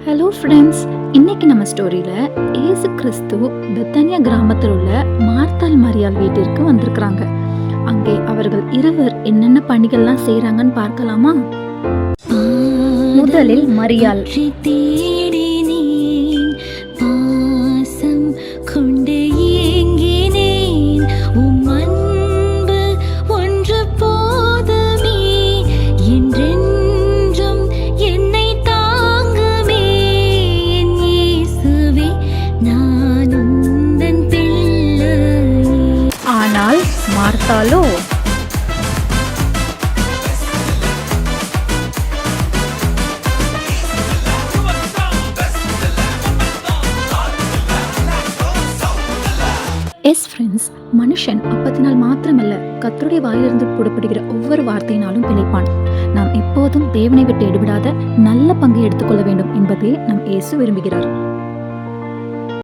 Hello friends, இன்னைக்கு நம்ம ஸ்டோரியில் ஏசு கிறிஸ்து பெத்தானியா கிராமத்தில் உள்ள மார்த்தாள் மரியாள் வீட்டிற்கு வந்திருக்கிறாங்க. அங்கே அவர்கள் இருவர் என்னென்ன பணிகள்லாம் செய்கிறாங்கன்னு பார்க்கலாமா? முதலில் மரியாள். ஆனால் மார்த்தாளோ ஃப்ரெண்ட்ஸ், மனுஷன் அப்பத்தினால் மாத்திரமல்ல, கர்த்தருடைய வாயிலிருந்து புறப்படுகிற ஒவ்வொரு வார்த்தையினாலும் பிழைப்பான். நாம் எப்போதும் தேவனை விட்டு எடுவிடாத நல்ல பங்கை எடுத்துக்கொள்ள வேண்டும் என்பதே நம் இயேசு விரும்புகிறார்.